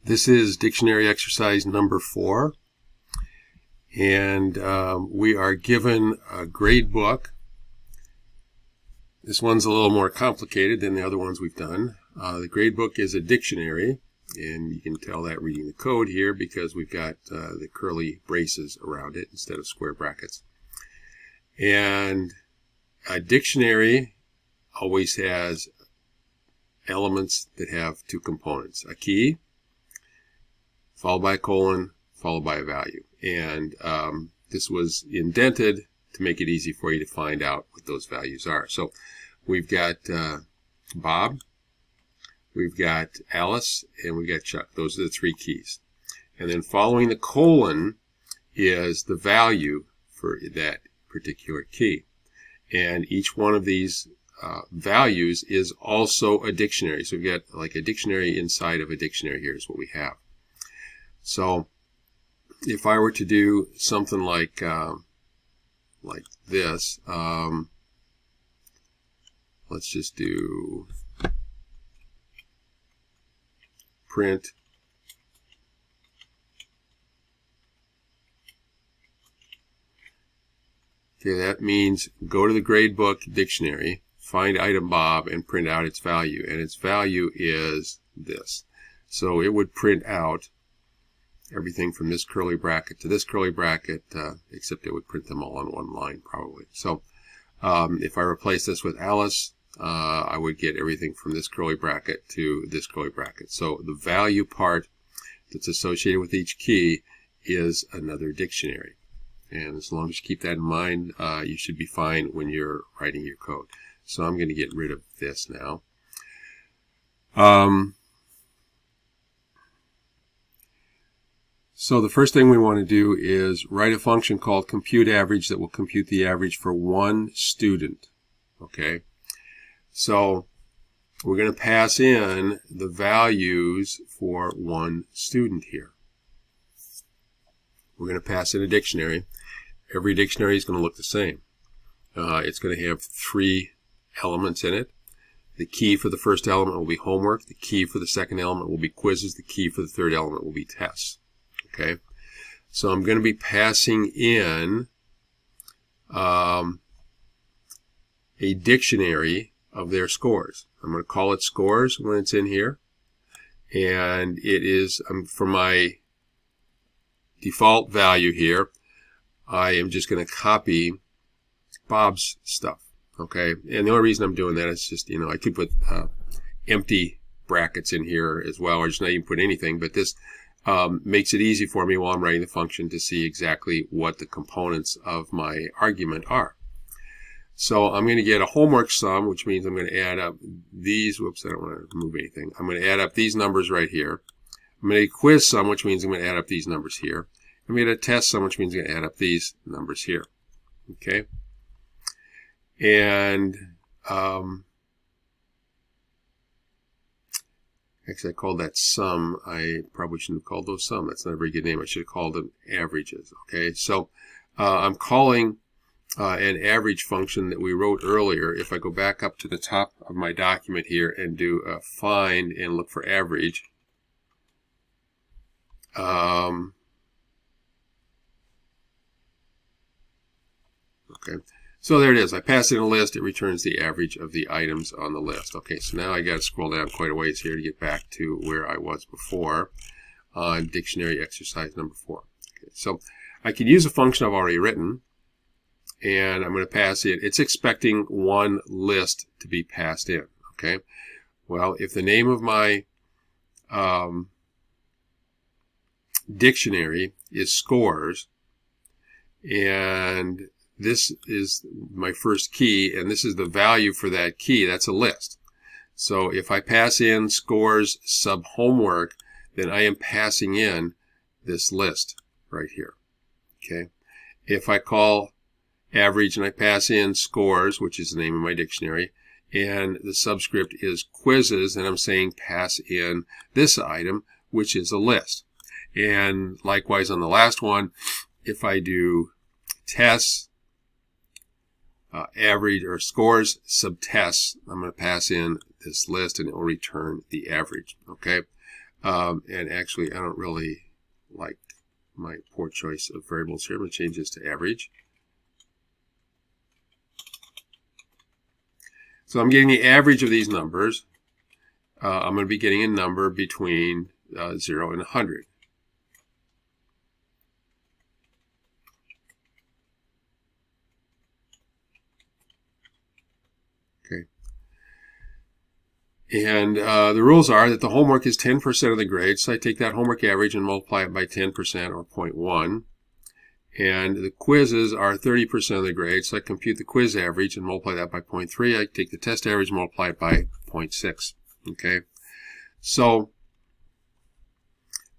This is dictionary exercise number 4, and we are given a grade book. This one's a little more complicated than the other ones we've done. The grade book is a dictionary, and you can tell that reading the code here because we've got the curly braces around it instead of square brackets. And a dictionary always has elements that have two components: a key, followed by a colon, followed by a value. And this was indented to make it easy for you to find out what those values are. So we've got Bob, we've got Alice, and we've got Chuck. Those are the three keys. And then following the colon is the value for that particular key. And each one of these values is also a dictionary. So we've got like a dictionary inside of a dictionary. Here's what we have. So if I were to do something like this, let's just do print okay, that means go to the gradebook dictionary, find item Bob, and print out its value. And its value is this. So it would print out everything from this curly bracket to this curly bracket, except it would print them all on one line probably. So if I replace this with Alice, I would get everything from this curly bracket to this curly bracket. So the value part that's associated with each key is another dictionary. And as long as you keep that in mind, you should be fine when you're writing your code. So I'm going to get rid of this now. So the first thing we want to do is write a function called computeaverage that will compute the average for one student. Okay, so we're going to pass in the values for one student here. We're going to pass in a dictionary. Every dictionary is going to look the same. It's going to have 3 elements in it. The key for the first element will be homework. The key for the second element will be quizzes. The key for the third element will be tests. Okay, so I'm going to be passing in a dictionary of their scores. I'm going to call it scores when it's in here, and it is for my default value here. I am just going to copy Bob's stuff. Okay, and the only reason I'm doing that is just, I could put empty brackets in here as well, or just not even put anything, but this makes it easy for me while I'm writing the function to see exactly what the components of my argument are. So I'm going to get a homework sum, which means I'm going to add up these. Whoops, I don't want to move anything. I'm going to add up these numbers right here. I'm going to get a quiz sum, which means I'm going to add up these numbers here. I'm going to get a test sum, which means I'm going to add up these numbers here. Okay? And actually, I called that sum. I probably shouldn't have called those sum. That's not a very good name. I should have called them averages. Okay, so I'm calling an average function that we wrote earlier. If I go back up to the top of my document here and do a find and look for average, okay. So there it is. I pass in a list. It returns the average of the items on the list. Okay, so now I got to scroll down quite a ways here to get back to where I was before on dictionary exercise number 4. Okay, so I can use a function I've already written, and I'm going to pass in. It's expecting one list to be passed in. Okay, well, if the name of my dictionary is scores, and this is my first key, and this is the value for that key, that's a list. So if I pass in scores sub homework, then I am passing in this list right here. Okay. If I call average and I pass in scores, which is the name of my dictionary, and the subscript is quizzes, and I'm saying pass in this item, which is a list. And likewise on the last one, if I do tests, average or scores sub tests, I'm going to pass in this list and it will return the average. Okay. And actually, I don't really like my poor choice of variables here. I'm going to change this to average. So I'm getting the average of these numbers. I'm going to be getting a number between 0 and 100. Okay. And the rules are that the homework is 10% of the grade. So I take that homework average and multiply it by 10% or 0.1. And the quizzes are 30% of the grade. So I compute the quiz average and multiply that by 0.3. I take the test average and multiply it by 0.6. Okay. So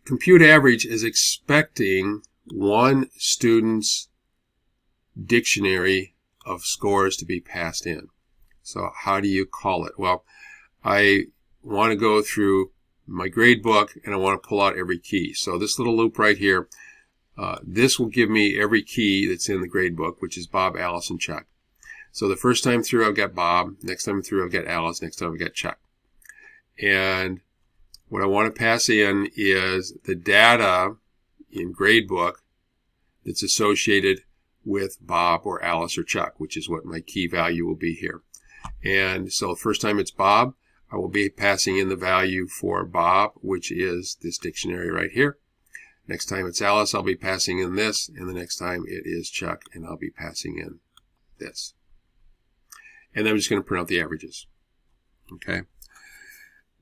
compute average is expecting one student's dictionary of scores to be passed in. So how do you call it? Well, I want to go through my grade book and I want to pull out every key. So this little loop right here, this will give me every key that's in the grade book, which is Bob, Alice, and Chuck. So the first time through I've got Bob, next time through I've got Alice, next time I've got Chuck. And what I want to pass in is the data in gradebook that's associated with Bob or Alice or Chuck, which is what my key value will be here. And so the first time it's Bob, I will be passing in the value for Bob, which is this dictionary right here. Next time it's Alice, I'll be passing in this, and the next time it is Chuck, and I'll be passing in this. And then I'm just going to print out the averages. Okay.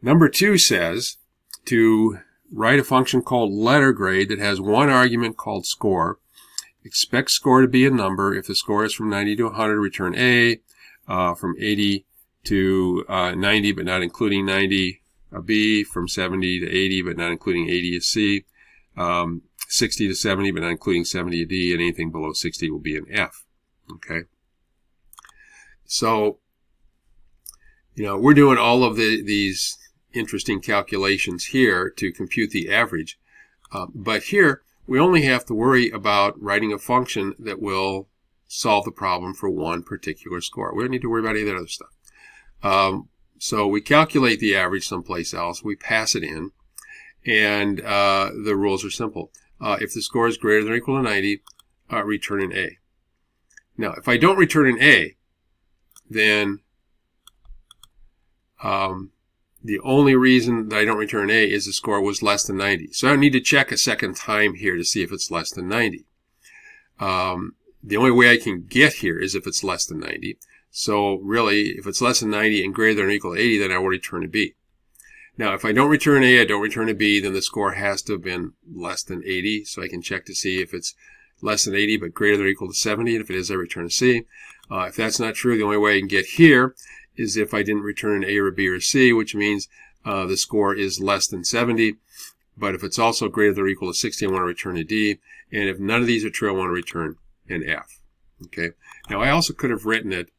Number 2 says to write a function called letter grade that has one argument called score. Expect score to be a number. If the score is from 90 to 100, return A. From 80 to 90, but not including 90, a B. From 70 to 80, but not including 80, a C. 60 to 70, but not including 70, a D. And anything below 60 will be an F. Okay. So, we're doing all of these interesting calculations here to compute the average. But here, we only have to worry about writing a function that will solve the problem for one particular score. We don't need to worry about any of that other stuff. So we calculate the average someplace else. We pass it in. And the rules are simple. If the score is greater than or equal to 90, return an A. Now, if I don't return an A, then the only reason that I don't return an A is the score was less than 90. So I don't need to check a second time here to see if it's less than 90. The only way I can get here is if it's less than 90. So really, if it's less than 90 and greater than or equal to 80, then I will return a B. Now, if I don't return A, I don't return a B, then the score has to have been less than 80. So I can check to see if it's less than 80 but greater than or equal to 70. And if it is, I return a C. If that's not true, the only way I can get here is if I didn't return an A or a B or a C, which means the score is less than 70. But if it's also greater than or equal to 60, I want to return a D. And if none of these are true, I want to return an F. Okay. Now, I also could have written it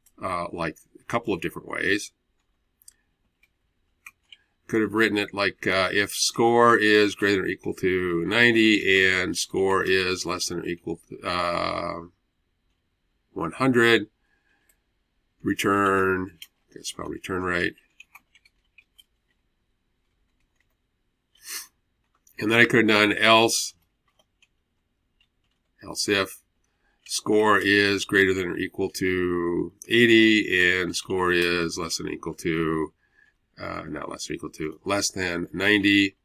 like a couple of different ways. Could have written it like if score is greater than or equal to 90 and score is less than or equal to 100, return, I can spell return right. And then I could have done else if score is greater than or equal to 80 and score is less than or equal to not less than or equal to, less than 90.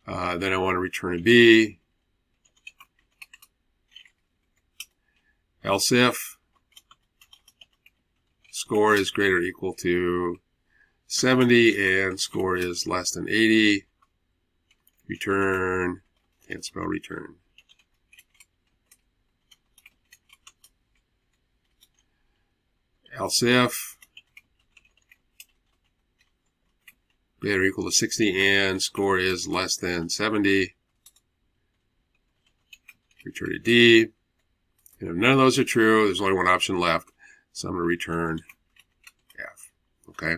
Then I want to return a B. Else if score is greater or equal to 70 and score is less than 80. Return, can't spell return. Else if greater or equal to 60 and score is less than 70, return a D. And if none of those are true, there's only one option left, so I'm going to return F. Okay.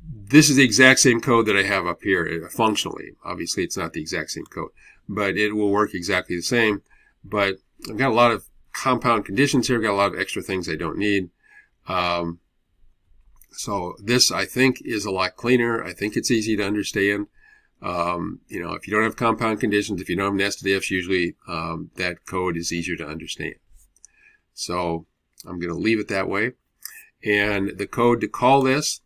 This is the exact same code that I have up here functionally. Obviously, it's not the exact same code, but it will work exactly the same. But I've got a lot of compound conditions here. I've got a lot of extra things I don't need. So this, I think, is a lot cleaner. I think it's easy to understand. If you don't have compound conditions, if you don't have nested ifs, usually that code is easier to understand. So I'm going to leave it that way. And the code to call this,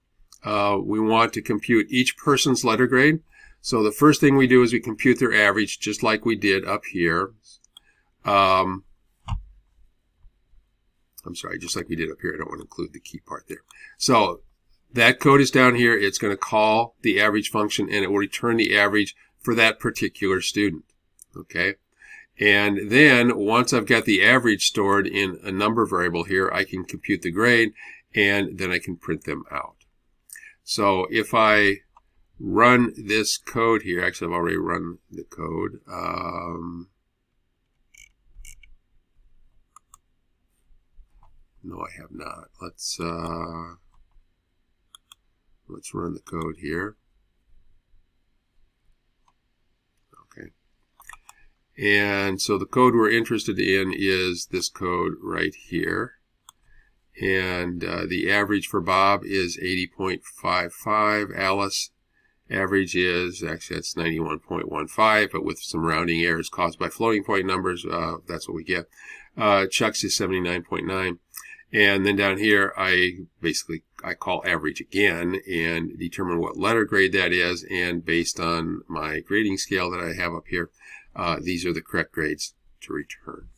we want to compute each person's letter grade. So the first thing we do is we compute their average, just like we did up here. I'm sorry, just like we did up here. I don't want to include the key part there. So that code is down here. It's going to call the average function, and it will return the average for that particular student. Okay? And then once I've got the average stored in a number variable here, I can compute the grade, and then I can print them out. So if I run this code here, actually I've already run the code. No, I have not. Let's run the code here. Okay. And so the code we're interested in is this code right here. And the average for Bob is 80.55. Alice average is, actually that's 91.15, but with some rounding errors caused by floating point numbers, that's what we get. Chuck's is 79.9. And then down here, I call average again and determine what letter grade that is. And based on my grading scale that I have up here, these are the correct grades to return.